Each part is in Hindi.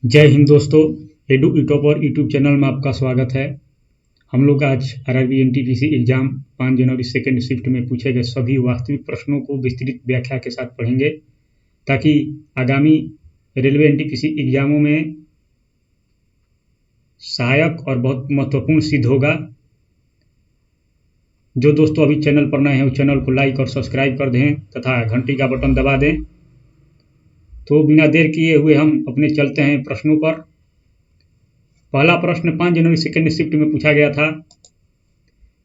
जय हिंद दोस्तों। एडू यूट्यूबर यूट्यूब चैनल में आपका स्वागत है। हम लोग आज आरआरबी एनटीपीसी एग्जाम 5 जनवरी सेकेंड शिफ्ट में पूछे गए सभी वास्तविक प्रश्नों को विस्तृत व्याख्या के साथ पढ़ेंगे ताकि आगामी रेलवे एनटीपीसी एग्जामों में सहायक और बहुत महत्वपूर्ण सिद्ध होगा। जो दोस्तों अभी चैनल पर नए हैं उस चैनल को लाइक और सब्सक्राइब कर दें तथा घंटी का बटन दबा दें। तो बिना देर किए हुए हम अपने चलते हैं प्रश्नों पर। पहला प्रश्न 5 जनवरी सेकेंड शिफ्ट में पूछा गया था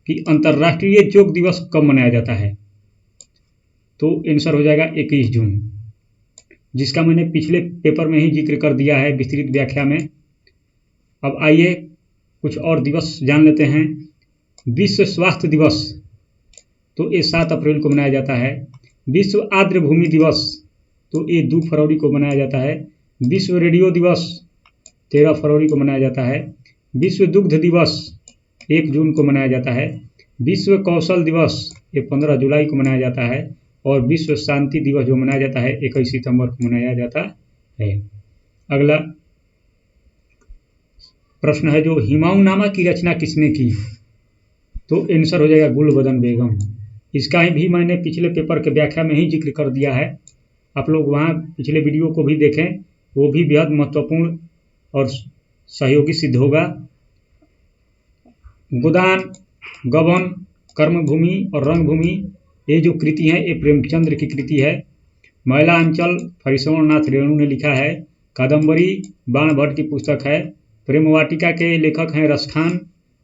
कि अंतर्राष्ट्रीय योग दिवस कब मनाया जाता है। तो आंसर हो जाएगा 21 जून, जिसका मैंने पिछले पेपर में ही जिक्र कर दिया है विस्तृत व्याख्या में। अब आइए कुछ और दिवस जान लेते हैं। विश्व स्वास्थ्य दिवस तो ये 7 अप्रैल को मनाया जाता है। विश्व आर्द्र भूमि दिवस तो ये 2 फरवरी को मनाया जाता है। विश्व रेडियो दिवस 13 फरवरी को मनाया जाता है। विश्व दुग्ध दिवस 1 जून को मनाया जाता है। विश्व कौशल दिवस ये 15 जुलाई को मनाया जाता है। और विश्व शांति दिवस जो मनाया जाता है 21 सितंबर को मनाया जाता है। अगला प्रश्न है जो हुमायूं की रचना किसने की। तो आंसर हो जाएगा गुलबदन बेगम। इसका भी मैंने पिछले पेपर के व्याख्या में ही जिक्र कर दिया है। आप लोग वहाँ पिछले वीडियो को भी देखें, वो भी बेहद महत्वपूर्ण और सहयोगी सिद्ध होगा। गोदान, गबन, कर्मभूमि और रंगभूमि ये जो कृति है ये प्रेमचंद्र की कृति है। मैलांचल फरिश्रवणनाथ रेणु ने लिखा है। कादम्बरी बाण भट्ट की पुस्तक है। प्रेम वाटिका के लेखक हैं रसखान।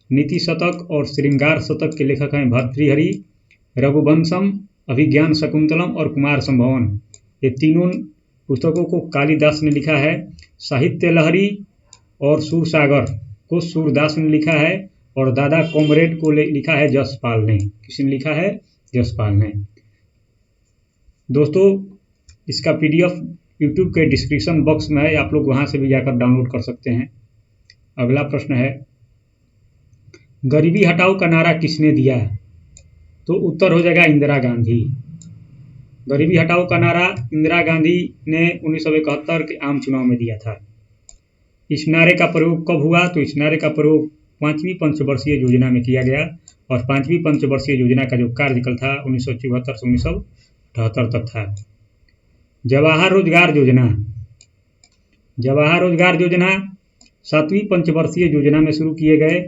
नीति शतक और श्रृंगार शतक के लेखक हैं भर्तृहरि। रघुवंशम, अभिज्ञान शकुंतलम और कुमार संभवन ये तीनों पुस्तकों को कालिदास ने लिखा है। साहित्य लहरी और सूरसागर को सूरदास ने लिखा है। और दादा कॉमरेड को लिखा है जसपाल ने। किसने लिखा है? जसपाल ने। दोस्तों इसका पीडीएफ यूट्यूब के डिस्क्रिप्शन बॉक्स में है, आप लोग वहां से भी जाकर डाउनलोड कर सकते हैं। अगला प्रश्न है गरीबी हटाओ का नारा किसने दिया। तो उत्तर हो जाएगा इंदिरा गांधी। गरीबी हटाओ का नारा इंदिरा गांधी ने 1971 के आम चुनाव में दिया था। इस नारे का प्रयोग कब हुआ। तो इस नारे का प्रयोग 5वीं पंचवर्षीय योजना में किया गया। और 5वीं पंचवर्षीय योजना का जो कार्यकाल था 1974 से 1978 तक था। जवाहर रोजगार योजना 7वीं पंचवर्षीय योजना में शुरू किए गए।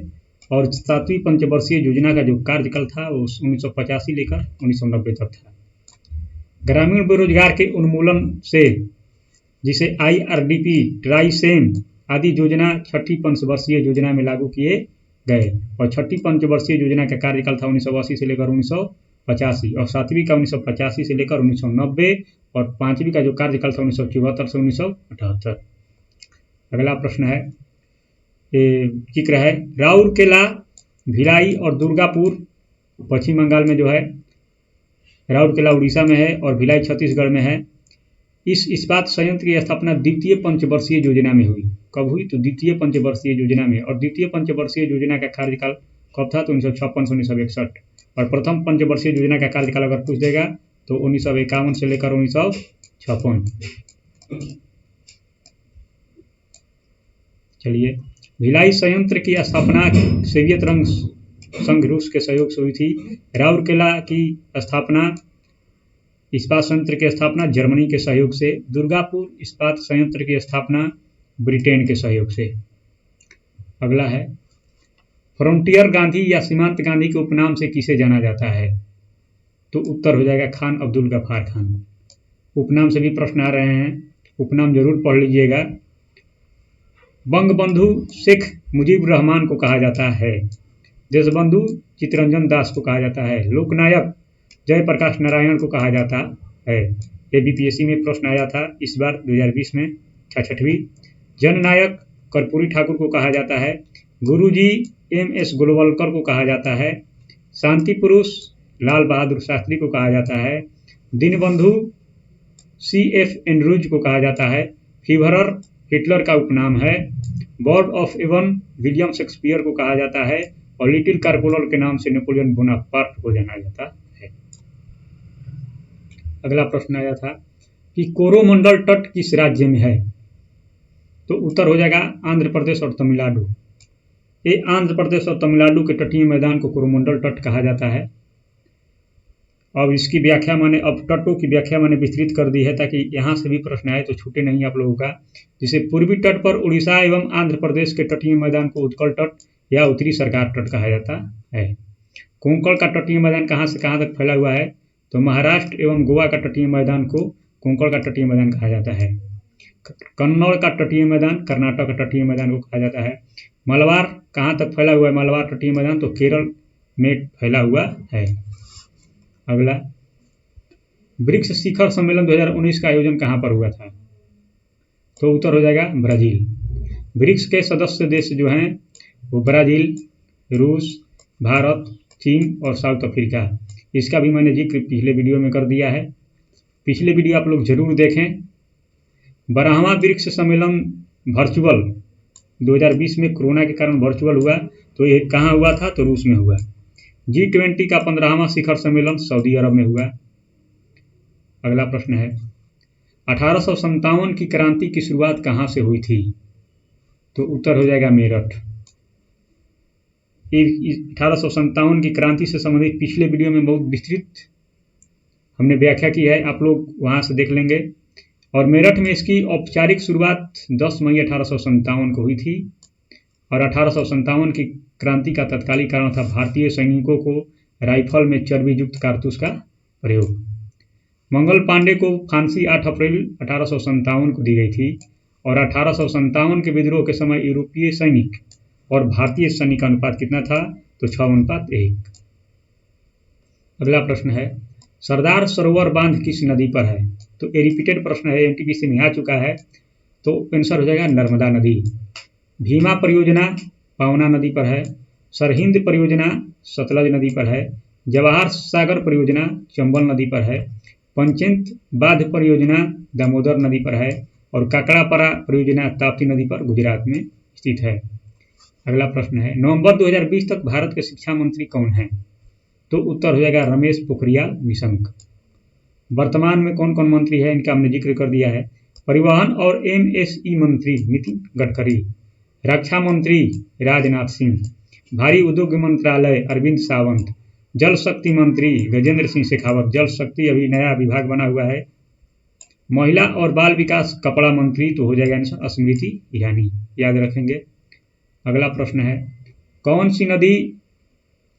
और 7वीं पंचवर्षीय योजना का जो कार्यकाल था वो 1985 लेकर 1990 तक था। ग्रामीण बेरोजगार के उन्मूलन से जिसे IRDP, ट्राइसेम आदि योजना 6ठी पंचवर्षीय योजना में लागू किए गए। और 6ठी पंचवर्षीय योजना का कार्यकाल था 1980 से लेकर 1985। और 7वीं का 1985 से लेकर 1990। और 5वीं का जो कार्यकाल था 1974 से 1978। अगला प्रश्न है जिक्र है राउरकेला, भिलाई और दुर्गापुर पश्चिम बंगाल में जो है। राउरकेला उड़ीसा में है और भिलाई छत्तीसगढ़ में है। इस इस्पात संयंत्र की स्थापना द्वितीय पंचवर्षीय योजना में हुई। कब हुई? तो द्वितीय पंचवर्षीय योजना में। और द्वितीय पंचवर्षीय योजना का कार्यकाल कब था? तो 1956 से 1961। और प्रथम पंचवर्षीय योजना का कार्यकाल अगर पूछ देगा तो 1951 से लेकर 1956। चलिए, भिलाई संयंत्र की स्थापना सोवियत रंग संघ रूस के सहयोग से हुई थी। राउरकेला की स्थापना इस्पात संयंत्र की स्थापना जर्मनी के सहयोग से। दुर्गापुर इस्पात संयंत्र की स्थापना ब्रिटेन के सहयोग से। अगला है फ्रंटियर गांधी या सीमांत गांधी के उपनाम से किसे जाना जाता है। तो उत्तर हो जाएगा खान अब्दुल गफ्फार खान। उपनाम से भी प्रश्न आ रहे हैं, उपनाम जरूर पढ़ लीजिएगा। बंगबंधु शेख मुजीबुर रहमान को कहा जाता है। देशबंधु चित्तरंजन दास को कहा जाता है। लोकनायक जयप्रकाश नारायण को कहा जाता है। ये बीपीएससी में प्रश्न आया था इस बार 2020 में 66वीं। जननायक कर्पूरी ठाकुर को कहा जाता है। गुरुजी MS गोलवलकर को कहा जाता है। शांति पुरुष लाल बहादुर शास्त्री को कहा जाता है। दीनबंधु CF एंड्रूज को कहा जाता है। फीवरर हिटलर का उपनाम है। Bard of Avon William Shakespeare को कहा जाता है। और लिटिल कार्पोलर के नाम से नेपोलियन बोनापार्ट को जाना जाता है। अगला प्रश्न आया था कि कोरोमंडल तट किस राज्य में है। तो उत्तर हो जाएगा आंध्र प्रदेश और तमिलनाडु। ये आंध्र प्रदेश और तमिलनाडु के तटीय मैदान को कोरोमंडल तट कहा जाता है। अब इसकी व्याख्या मैंने अब तटों की व्याख्या मैंने विस्तृत कर दी है ताकि यहाँ से भी प्रश्न आए तो छूटे नहीं आप लोगों का। जिसे पूर्वी तट पर उड़ीसा एवं आंध्र प्रदेश के तटीय मैदान को उत्कल तट या उत्तरी सरकार तट कहा जाता है। कोंकण का तटीय मैदान कहाँ से कहाँ तक फैला हुआ है, तो महाराष्ट्र एवं गोवा का तटीय मैदान को कोंकण का तटीय मैदान कहा जाता है। कन्नौज का तटीय मैदान कर्नाटक का तटीय मैदान को कहा जाता है। मलबार कहाँ तक फैला हुआ है, मलबार तटीय मैदान तो केरल में फैला हुआ है। अगला, ब्रिक्स शिखर सम्मेलन 2019 का आयोजन कहाँ पर हुआ था, तो उत्तर हो जाएगा ब्राजील। ब्रिक्स के सदस्य देश जो हैं वो ब्राजील, रूस, भारत, चीन और साउथ अफ्रीका। इसका भी मैंने जिक्र पिछले वीडियो में कर दिया है, पिछले वीडियो आप लोग जरूर देखें। 12वां ब्रिक्स सम्मेलन वर्चुअल 2020 में कोरोना के कारण वर्चुअल हुआ, तो ये कहाँ हुआ था, तो रूस में हुआ। G20 का 15वां शिखर सम्मेलन सऊदी अरब में हुआ। अगला प्रश्न है 1857 की क्रांति की शुरुआत कहाँ से हुई थी, तो उत्तर हो जाएगा मेरठ। 1857 की क्रांति से संबंधित पिछले वीडियो में बहुत विस्तृत हमने व्याख्या की है, आप लोग वहाँ से देख लेंगे। और मेरठ में इसकी औपचारिक शुरुआत 10 मई 1857 को हुई थी। और 1857 की क्रांति का तत्कालीन कारण था भारतीय सैनिकों को राइफल में चर्बी युक्त कारतूस का प्रयोग। मंगल पांडे को फांसी 8 अप्रैल 1857 को दी गई थी। और 1857 के विद्रोह के समय यूरोपीय सैनिक और भारतीय सैनिक का अनुपात कितना था, तो 6:1। अगला प्रश्न है सरदार सरोवर बांध किस नदी पर है, तो ये रिपीटेड प्रश्न है, एनटीपीसी में आ चुका है, तो आंसर हो जाएगा नर्मदा नदी। भीमा परियोजना पावना नदी पर है। सरहिंद परियोजना सतलज नदी पर है। जवाहर सागर परियोजना चंबल नदी पर है। पंचेंत बांध परियोजना दामोदर नदी पर है। और काकड़ापरा परियोजना ताप्ती नदी पर गुजरात में स्थित है। अगला प्रश्न है नवंबर 2020 तक भारत के शिक्षा मंत्री कौन हैं, तो उत्तर हो जाएगा रमेश पोखरियाल निशंक। वर्तमान में कौन कौन मंत्री है इनका हमने जिक्र कर दिया है। परिवहन और एमएसई मंत्री नितिन गडकरी। रक्षा मंत्री राजनाथ सिंह। भारी उद्योग मंत्रालय अरविंद सावंत। जल शक्ति मंत्री गजेंद्र सिंह शेखावत। जल शक्ति अभी नया विभाग बना हुआ है। महिला और बाल विकास कपड़ा मंत्री तो हो जाएगा स्मृति ईरानी, याद रखेंगे। अगला प्रश्न है कौन सी नदी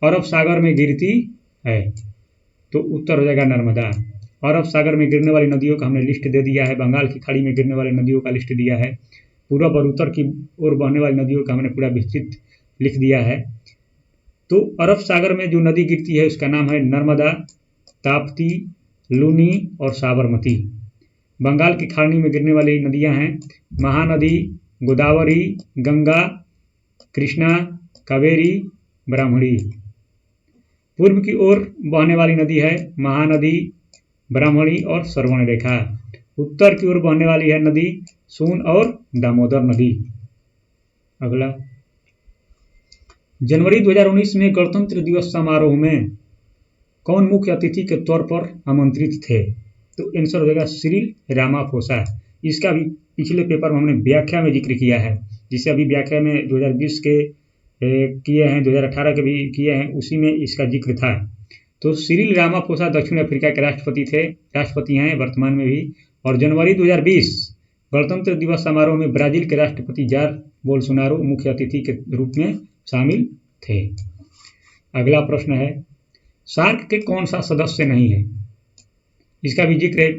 अरब सागर में गिरती है, तो उत्तर हो जाएगा नर्मदा। अरब सागर में गिरने वाली नदियों का हमने लिस्ट दे दिया है। बंगाल की खाड़ी में गिरने वाली नदियों का लिस्ट दिया है। पूर्व और उत्तर की ओर बहने वाली नदियों का हमने पूरा विस्तृत लिख दिया है। तो अरब सागर में जो नदी गिरती है उसका नाम है नर्मदा, ताप्ती, लूनी और साबरमती। बंगाल की खाड़ी में गिरने वाली नदियां हैं महानदी, गोदावरी, गंगा, कृष्णा, कावेरी, ब्राह्मणी। पूर्व की ओर बहने वाली नदी है महानदी, ब्राह्मणी और श्रवणरेखा। उत्तर की ओर बहने वाली है नदी सोन और दामोदर नदी। अगला जनवरी 2019 में गणतंत्र दिवस समारोह में कौन मुख्य अतिथि के तौर पर आमंत्रित थे, तो आंसर हो जाएगा सिरिल रामाफोसा। इसका भी पिछले पेपर में हमने व्याख्या में जिक्र किया है, जिसे अभी व्याख्या में 2020 के किए हैं, 2018 के भी किए हैं, उसी में इसका जिक्र था। तो सिरिल रामाफोसा दक्षिण अफ्रीका के राष्ट्रपति हैं वर्तमान में भी। और जनवरी 2020 गणतंत्र दिवस समारोह में ब्राजील के राष्ट्रपति जार बोल्सोनारो मुख्य अतिथि के रूप में शामिल थे। अगला प्रश्न है सार्क के कौन सा सदस्य नहीं है, इसका भी जिक्र है।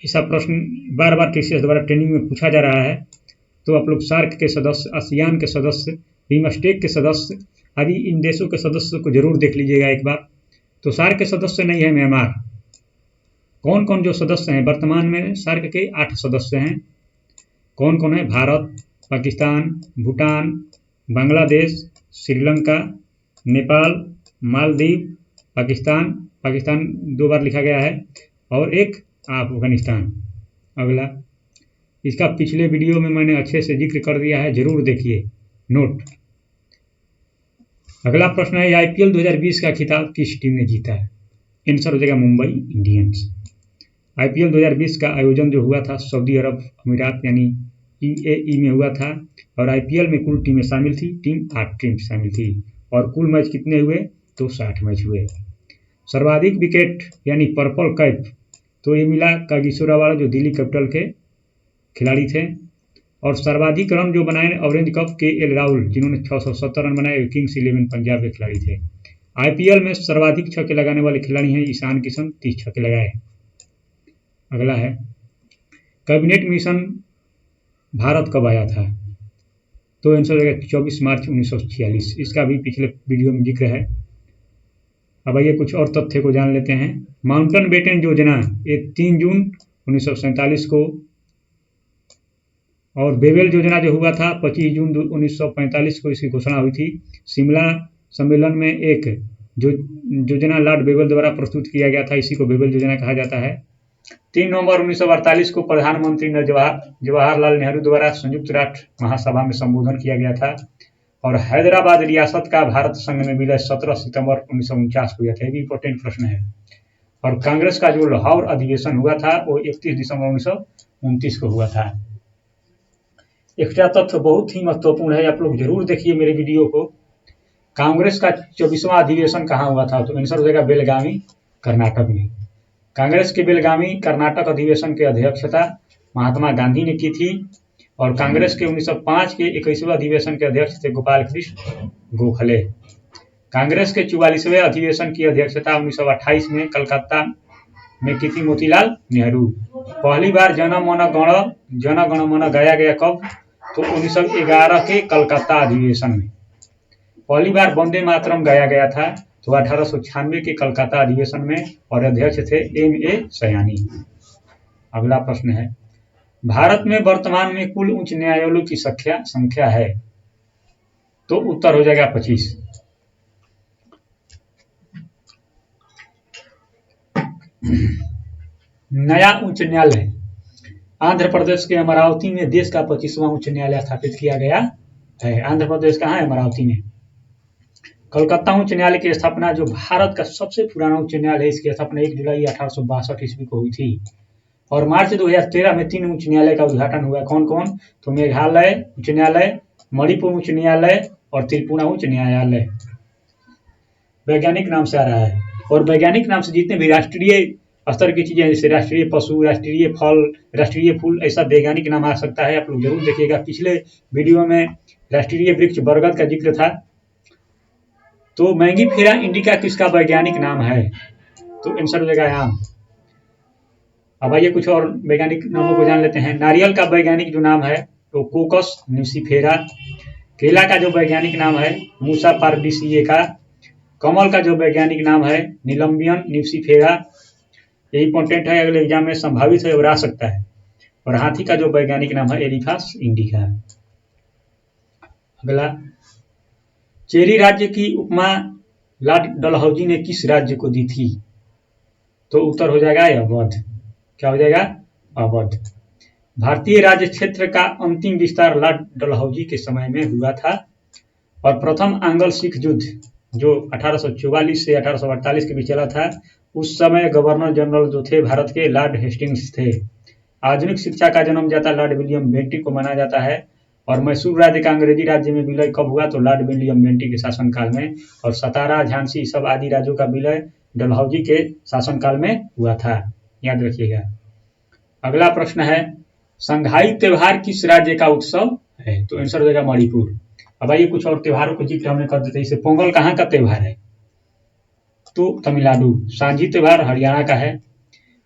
ऐसा प्रश्न बार बार टीसीएस द्वारा ट्रेनिंग में पूछा जा रहा है। तो आप लोग सार्क के सदस्य, आसियान के सदस्य, बिमस्टेक के सदस्य आदि इन देशों के सदस्य को जरूर देख लीजिएगा एक बार। तो सार्क के सदस्य नहीं है म्यांमार। कौन कौन जो सदस्य हैं वर्तमान में सार्क के 8 सदस्य हैं। कौन कौन है, भारत, पाकिस्तान, भूटान, बांग्लादेश, श्रीलंका, नेपाल, मालदीव, पाकिस्तान 2 बार लिखा गया है, और एक अफगानिस्तान। अगला इसका पिछले वीडियो में मैंने अच्छे से जिक्र कर दिया है, जरूर देखिए नोट। अगला प्रश्न है आईपीएल 2020 का खिताब किस टीम ने जीता है, आंसर हो जाएगा मुंबई इंडियंस। आईपीएल 2020 का आयोजन जो हुआ था सऊदी अरब अमीरात यानी UAE में हुआ था और IPL में कुल टीमें शामिल थी, 8 टीम शामिल थी और कुल मैच कितने हुए तो 60 मैच हुए। सर्वाधिक विकेट यानी पर्पल कैप तो ये मिला कागिसोरावाला जो दिल्ली कैपिटल के खिलाड़ी थे और सर्वाधिक रन जो बनाए ऑरेंज कप KL राहुल जिन्होंने 670 रन बनाए किंग्स 11 पंजाब के खिलाड़ी थे। IPL में सर्वाधिक छक्के लगाने वाले खिलाड़ी हैं ईशान किशन 30 छक्के लगाए। अगला है कैबिनेट मिशन भारत कब आया था तो आंसर हो 24 मार्च 1946। इसका भी पिछले वीडियो में जिक्र है। अब आइए कुछ और तथ्य को जान लेते हैं। माउंटेन बेटन योजना ये 3 जून 1947 को और बेबेल योजना जो हुआ था 25 जून 1945 को इसकी घोषणा हुई थी। शिमला सम्मेलन में एक जो योजना लॉर्ड बेबेल द्वारा प्रस्तुत किया गया था, इसी को बेबेल योजना कहा जाता है। 3 नवंबर 1948 को प्रधानमंत्री जवाहरलाल नेहरू द्वारा संयुक्त राष्ट्र महासभा में संबोधन किया गया था और हैदराबाद रियासत का भारत संघ में विलय 17 सितंबर 1949 को हुआ था। ये भी इंपॉर्टेंट प्रश्न है। और कांग्रेस का जो लाहौर अधिवेशन हुआ था वो 31 दिसंबर 1929 को हुआ था। एक्स्ट्रा तथ्य बहुत ही महत्वपूर्ण है, आप लोग जरूर देखिए मेरे वीडियो को। कांग्रेस का 24वां अधिवेशन कहाँ हुआ था तो आंसर हो जाएगा बेलगावी कर्नाटक में। कांग्रेस के बेलगावी कर्नाटक अधिवेशन की अध्यक्षता महात्मा गांधी ने की थी और कांग्रेस के 1905 के 21वें अधिवेशन के अध्यक्ष थे गोपाल कृष्ण गोखले। कांग्रेस के 44वें अधिवेशन की अध्यक्षता 1928 में कलकत्ता में की थी मोतीलाल नेहरू। पहली बार जन गण मन गाया गया कब तो 1911 के कलकत्ता अधिवेशन में। पहली बार वंदे मातरम गाया गया था तो 1896 के कलकत्ता अधिवेशन में और अध्यक्ष थे M.A. सयानी। अगला प्रश्न है भारत में वर्तमान में कुल उच्च न्यायालयों की संख्या है तो उत्तर हो जाएगा 25। नया उच्च न्यायालय आंध्र प्रदेश के अमरावती में देश का 25वां उच्च न्यायालय स्थापित किया गया है। आंध्र प्रदेश कहाँ है? अमरावती में। कलकत्ता उच्च न्यायालय की स्थापना जो भारत का सबसे पुराना उच्च न्यायालय है, इसकी स्थापना 1 जुलाई 1862 ईस्वी को हुई थी और मार्च 2013 में 3 उच्च न्यायालय का उद्घाटन हुआ। कौन कौन तो मेघालय उच्च न्यायालय, मणिपुर उच्च न्यायालय और त्रिपुरा उच्च न्यायालय। वैज्ञानिक नाम से आ रहा है और वैज्ञानिक नाम से जितने भी राष्ट्रीय स्तर की चीजें जैसे राष्ट्रीय पशु, राष्ट्रीय फल, राष्ट्रीय फूल, ऐसा वैज्ञानिक नाम आ सकता है। आप लोग जरूर देखिएगा। पिछले वीडियो में राष्ट्रीय वृक्ष बरगद का जिक्र था। तो मैंगीफेरा इंडिका किसका वैज्ञानिक नाम है तो आंसर हो जाएगा आम। अब आइए कुछ और वैज्ञानिक नामों को जान लेते हैं। नारियल का वैज्ञानिक जो नाम है तो कोकस न्यूसीफेरा। केला का जो वैज्ञानिक नाम है मूसा पारडिसिएका। कमल का जो वैज्ञानिक नाम है नीलम्बियन न्यूसीफेरा। ये इंपॉर्टेंट है, अगले एग्जाम में संभावित है और आ सकता है। और हाथी का जो वैज्ञानिक नाम है एलिफास इंडिका। अगला चेरी राज्य की उपमा लॉर्ड डलहौजी ने किस राज्य को दी थी तो उत्तर हो जाएगा अवध। क्या हो जाएगा? अवध। भारतीय राज्य क्षेत्र का अंतिम विस्तार लॉर्ड डलहौजी के समय में हुआ था और प्रथम आंग्ल सिख युद्ध जो 1844 से 1848 के बीच चला था, उस समय गवर्नर जनरल जो थे भारत के लॉर्ड हेस्टिंग्स थे। आधुनिक शिक्षा का जन्मदाता लॉर्ड विलियम बेंटिक को माना जाता है और मैसूर राज्य का अंग्रेजी राज्य में विलय कब हुआ तो लॉर्ड विलियम बेंटिक के शासनकाल में। और सतारा, झांसी सब आदि राज्यों का विलय डलहौजी के शासनकाल में हुआ था, याद रखिएगा। अगला प्रश्न है संघाई त्योहार किस राज्य का उत्सव है तो आंसर हो जाएगा मणिपुर। अब आइए कुछ और त्योहारों को जिक्र हमने कर देते हैं। जैसे पोंगल कहाँ का त्योहार है तो तमिलनाडु। सांझी त्योहार हरियाणा का है।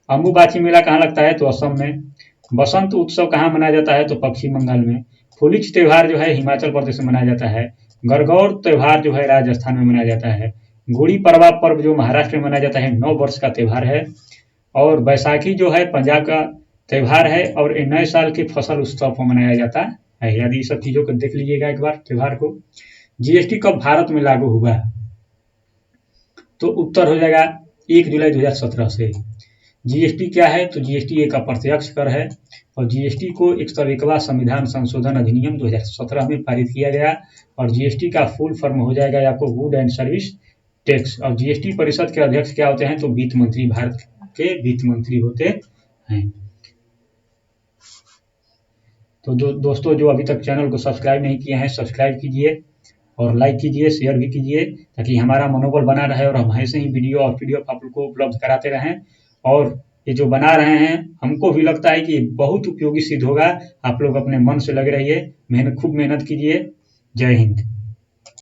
अम्बुबाची मेला कहाँ लगता है तो असम में। बसंत उत्सव कहाँ मनाया जाता है तो पश्चिम बंगाल में। फुलिच त्योहार जो है हिमाचल प्रदेश में मनाया जाता है। गरगौर त्योहार जो है राजस्थान में मनाया जाता है। गुड़ी पड़वा पर्व जो महाराष्ट्र में मनाया जाता है 9 वर्ष का त्योहार है। और बैसाखी जो है पंजाब का त्योहार है और नए साल के फसल उत्सव को मनाया जाता है। यदि सब चीजों को देख लीजिएगा एक बार त्योहार को। जीएसटी कब भारत में लागू हुआ तो उत्तर हो जाएगा 1 जुलाई 2017 से। जीएसटी क्या है तो जीएसटी एक अप्रत्यक्ष कर है और जीएसटी को 101वां संविधान संशोधन अधिनियम 2017 में पारित किया गया और जीएसटी का फुल फॉर्म हो जाएगा आपको गुड एंड सर्विस टैक्स। और जीएसटी परिषद के अध्यक्ष क्या होते हैं तो वित्त मंत्री, भारत के वित्त मंत्री होते हैं। तो दोस्तों जो अभी तक चैनल को सब्सक्राइब नहीं किए हैं, सब्सक्राइब कीजिए और लाइक कीजिए, शेयर भी कीजिए, ताकि हमारा मनोबल बना रहे और हम ऐसे ही वीडियो और पीडीएफ आप लोग को उपलब्ध कराते रहें। और ये जो बना रहे हैं, हमको भी लगता है कि बहुत उपयोगी सिद्ध होगा। आप लोग अपने मन से लगे रहिए, खूब मेहनत कीजिए। जय हिंद।